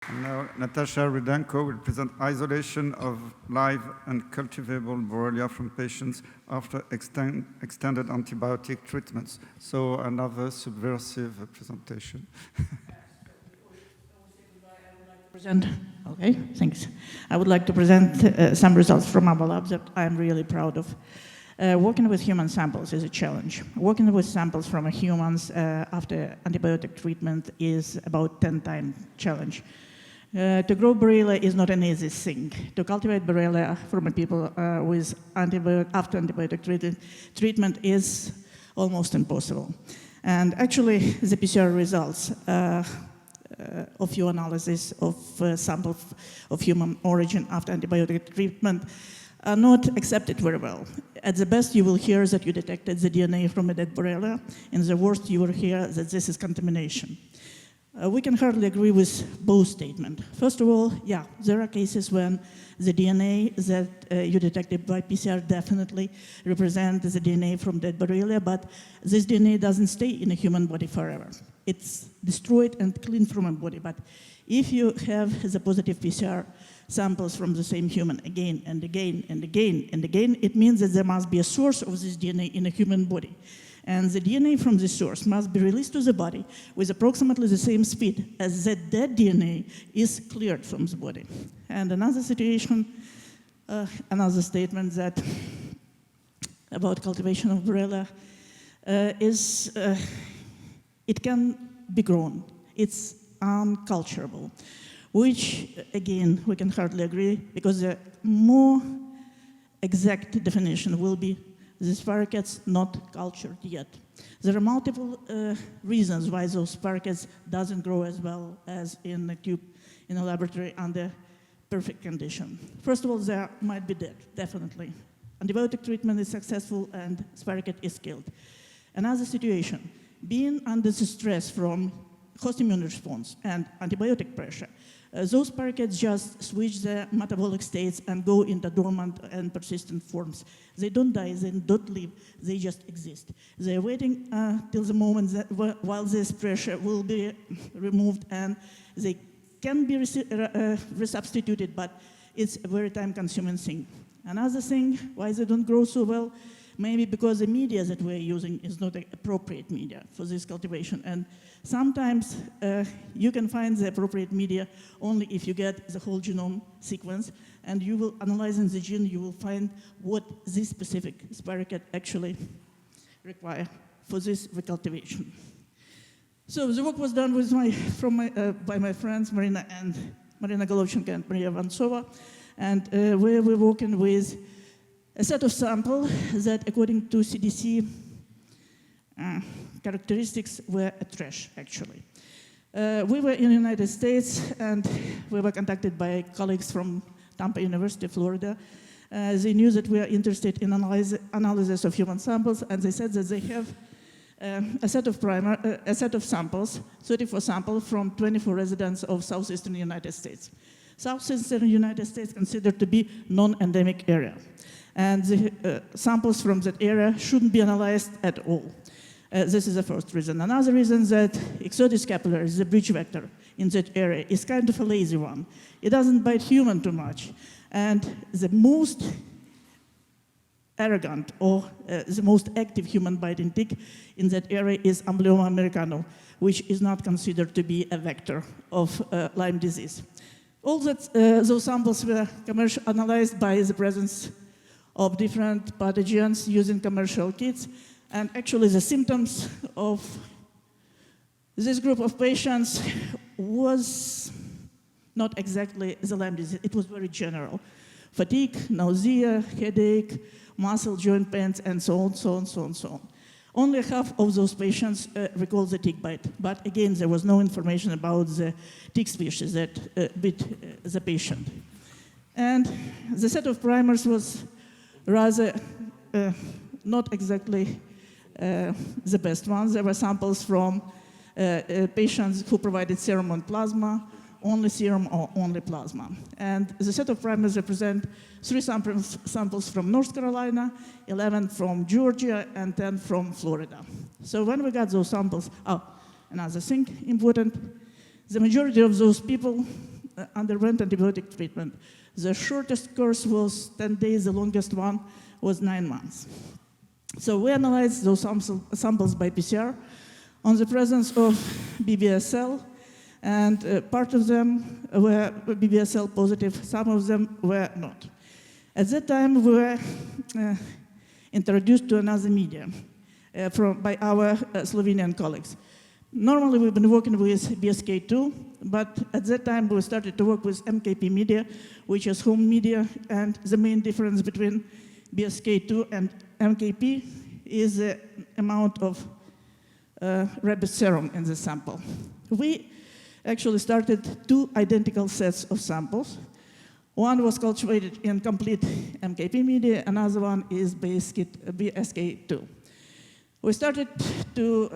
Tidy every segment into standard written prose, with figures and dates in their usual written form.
And now Natasha Rudenko will present isolation of live and cultivable Borrelia from patients after extended antibiotic treatments. So another subversive presentation. Okay, thanks. I would like to present some results from our lab that I'm really proud of. Working with human samples is a challenge. Working with samples from humans after antibiotic treatment is about 10 times challenge. To grow Borrelia is not an easy thing. To cultivate Borrelia from people with after antibiotic treatment is almost impossible. And actually, the PCR results of your analysis of samples of human origin after antibiotic treatment are not accepted very well. At the best, you will hear that you detected the DNA from a dead Borrelia. In the worst, you will hear that this is contamination. We can hardly agree with both statements. First of all, yeah, there are cases when the DNA that you detected by PCR definitely represents the DNA from dead Borrelia, but this DNA doesn't stay in a human body forever. It's destroyed and cleaned from a body, but if you have the positive PCR samples from the same human again and again and again and again, it means that there must be a source of this DNA in a human body. And the DNA from this source must be released to the body with approximately the same speed as that dead DNA is cleared from the body. And another situation, another statement that about cultivation of Borrelia is it can be grown. It's unculturable, which, again, we can hardly agree because the more exact definition will be these parakeets not cultured yet. There are multiple reasons why those parakeets doesn't grow as well as in a tube in a laboratory under perfect condition. First of all, they might be dead, definitely. Antibiotic treatment is successful and parakeet is killed. Another situation, being under the stress from host immune response and antibiotic pressure, those parakeets just switch their metabolic states and go into dormant and persistent forms. They don't die, they don't live, they just exist. They're waiting till the moment that while this pressure will be removed and they can be resubstituted, but it's a very time-consuming thing. Another thing, why they don't grow so well, maybe because the media that we're using is not an appropriate media for this cultivation. And sometimes you can find the appropriate media only if you get the whole genome sequence, and you will analyze in the gene, you will find what this specific parakeet actually require for this recultivation. So the work was done with by my friends Marina Golovchenko and Maria Vansova, and we were working with a set of samples that, according to CDC characteristics, were a trash, actually. We were in the United States, and we were contacted by colleagues from Tampa University, Florida. They knew that we are interested in analysis of human samples, and they said that they have a set of samples, 34 samples from 24 residents of southeastern United States. Southeastern United States considered to be non-endemic area. And the samples from that area shouldn't be analyzed at all. This is the first reason. Another reason that Ixodes capillaris, the bridge vector in that area, is kind of a lazy one. It doesn't bite human too much. And the most arrogant or the most active human biting tick in that area is Amblyoma americano, which is not considered to be a vector of Lyme disease. All that, those samples were analyzed by the presence of different pathogens using commercial kits. And actually the symptoms of this group of patients was not exactly the Lyme disease. It was very general. Fatigue, nausea, headache, muscle joint pains, and so on, so on, so on, so on. Only half of those patients recall the tick bite. But again, there was no information about the tick species that bit the patient. And the set of primers was rather not exactly the best ones. There were samples from patients who provided serum and plasma, only serum or only plasma. And the set of primers represent 3 samples from North Carolina, 11 from Georgia, and 10 from Florida. So when we got those samples, another thing important, the majority of those people underwent antibiotic treatment. The shortest course was 10 days, the longest one was 9 months. So we analyzed those samples by PCR on the presence of BBSL, and part of them were BBSL positive, some of them were not. At that time, we were introduced to another media by our Slovenian colleagues. Normally, we've been working with BSK2, but at that time, we started to work with MKP media, which is home media, and the main difference between BSK2 and MKP is the amount of rabies serum in the sample. We actually started 2 identical sets of samples. One was cultivated in complete MKP media, another one is BSK2. We started to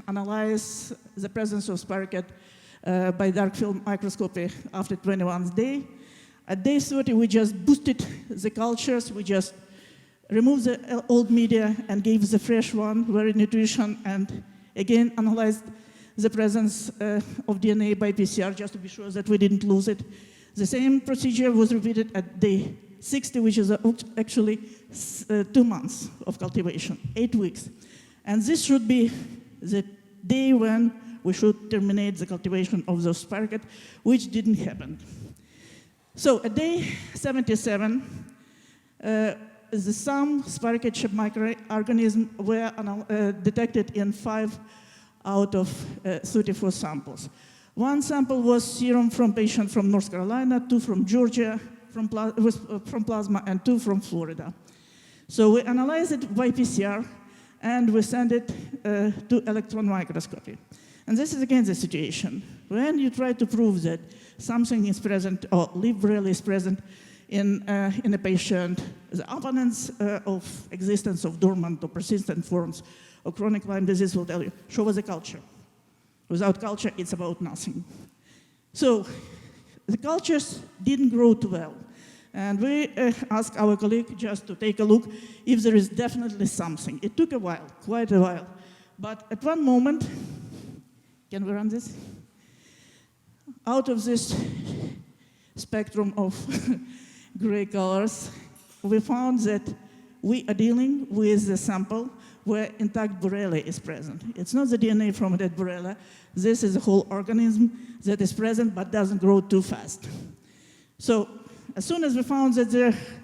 analyze the presence of spirochete by dark field microscopy after 21 days. At day 30, we just boosted the cultures, we just removed the old media and gave the fresh one, very nutrition, and again analyzed the presence of DNA by PCR just to be sure that we didn't lose it. The same procedure was repeated at day 60, which is actually 2 months of cultivation, 8 weeks. And this should be the day when we should terminate the cultivation of those spirochete, which didn't happen. So at day 77, some spirochete microorganisms were detected in 5 out of 34 samples. 1 sample was serum from patient from North Carolina, 2 from Georgia from plasma, and 2 from Florida. So we analyzed it by PCR, and we sent it to electron microscopy. And this is again the situation. When you try to prove that something is present, or Borrelia is present in a patient, the opponents of existence of dormant or persistent forms of chronic Lyme disease will tell you, show us the culture. Without culture, it's about nothing. So the cultures didn't grow too well. And we asked our colleague just to take a look if there is definitely something. It took a while, quite a while. But at one moment, can we run this? Out of this spectrum of gray colors, we found that we are dealing with a sample where intact Borrelia is present. It's not the DNA from that Borrelia. This is a whole organism that is present but doesn't grow too fast. So as soon as we found that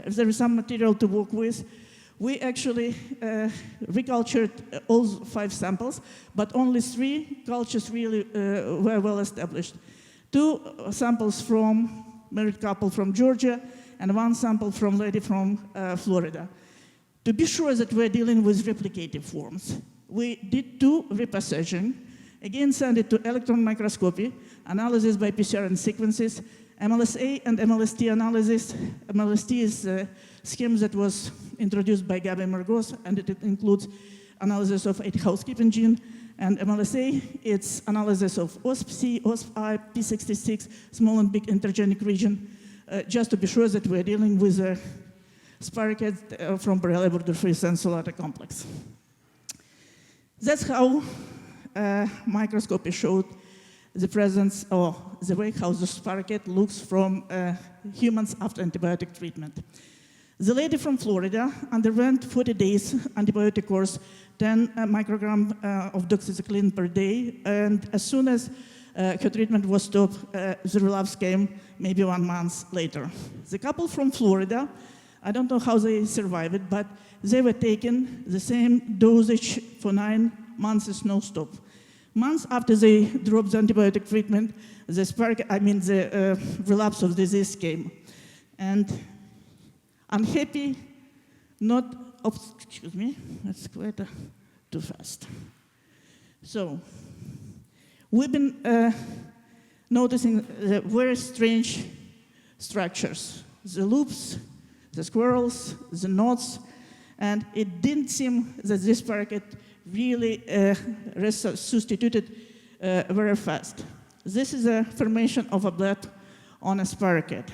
if there is some material to work with, we actually recultured all 5 samples, but only 3 cultures really were well established. 2 samples from married couple from Georgia, and 1 sample from lady from Florida. To be sure that we're dealing with replicative forms, we did 2 repassaging, again sent it to electron microscopy, analysis by PCR and sequences, MLSA and MLST analysis. MLST is a scheme that was introduced by Gabi Margos, and it includes analysis of 8 housekeeping gene. And MLSA, it's analysis of OSP-C, OSP-I, P66, small and big intergenic region, just to be sure that we're dealing with a spirochete from Borrelia burgdorferi sensulata complex. That's how microscopy showed the presence, or the way how the spirochete looks from humans after antibiotic treatment. The lady from Florida underwent 40 days antibiotic course, 10 microgram of doxycycline per day, and as soon as her treatment was stopped, the relapse came maybe 1 month later. The couple from Florida, I don't know how they survived it, but they were taking the same dosage for 9 months, no stop. Months after they dropped the antibiotic treatment, the relapse of disease came. And unhappy, excuse me, that's quite too fast. So, we've been noticing the very strange structures, the loops, the squirrels, the knots, and it didn't seem that this spirochete really substituted very fast. This is a formation of a bleb on a spirochete.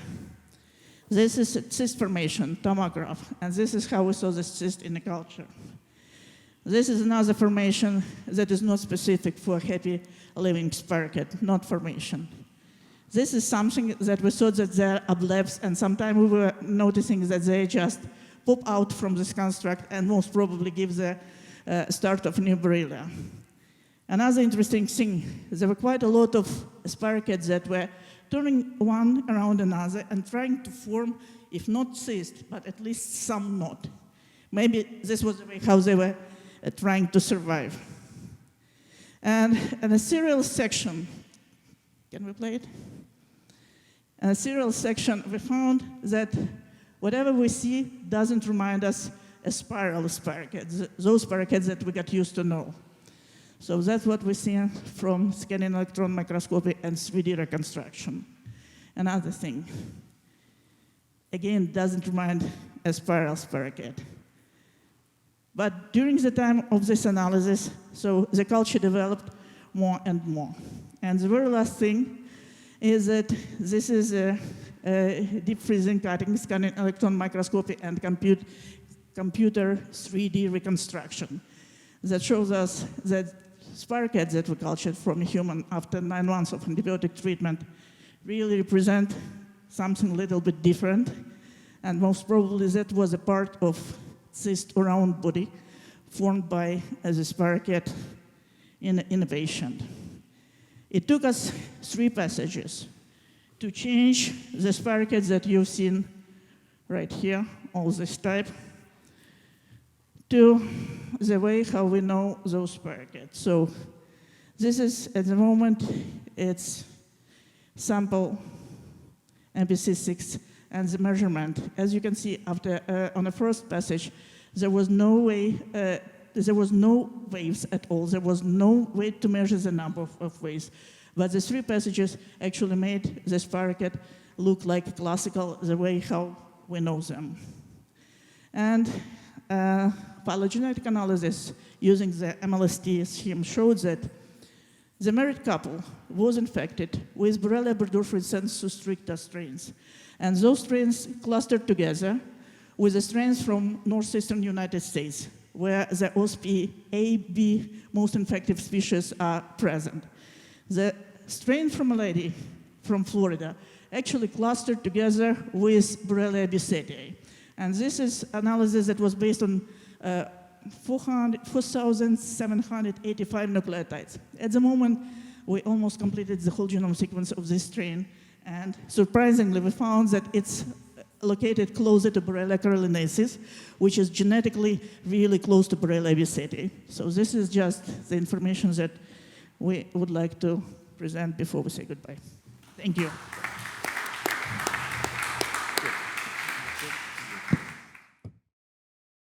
This is a cyst formation, tomograph, and this is how we saw the cyst in the culture. This is another formation that is not specific for happy living spirochete, not formation. This is something that we thought that they're ablebs, and sometimes we were noticing that they just pop out from this construct and most probably give the start of new Borrelia. Another interesting thing, there were quite a lot of spirochetes that were turning one around another and trying to form, if not cyst, but at least some knot. Maybe this was the way how they were trying to survive. And in a serial section, can we play it? In a serial section, we found that whatever we see doesn't remind us a spiral spirochetes, those spirochetes that we got used to know. So that's what we see from scanning electron microscopy and 3D reconstruction. Another thing, again, doesn't remind a spiral spirochete. But during the time of this analysis, so the culture developed more and more. And the very last thing is that this is a deep freezing cutting, scanning electron microscopy, and computer 3D reconstruction that shows us that spirochetes that we cultured from a human after 9 months of antibiotic treatment really represent something a little bit different, and most probably that was a part of cyst around body formed by as a spirochete in a patient. It took us 3 passages to change the spirochetes that you've seen right here, all this type, to the way how we know those spirochetes. So this is, at the moment, it's sample MPC6 and the measurement. As you can see, after on the first passage, there was no way, there was no waves at all. There was no way to measure the number of waves. But the 3 passages actually made the spirochete look like classical, the way how we know them. And phylogenetic analysis using the MLST scheme showed that the married couple was infected with Borrelia burgdorferi stricta strains. And those strains clustered together with the strains from northeastern United States, where the OSP A, B most infective species are present. The strain from a lady from Florida actually clustered together with Borrelia bisetiae. And this is analysis that was based on 4,785 nucleotides. At the moment, we almost completed the whole genome sequence of this strain, and surprisingly, we found that it's located closer to Borrelia carolinensis, which is genetically really close to Borrelia bisetiae. So this is just the information that we would like to present before we say goodbye. Thank you.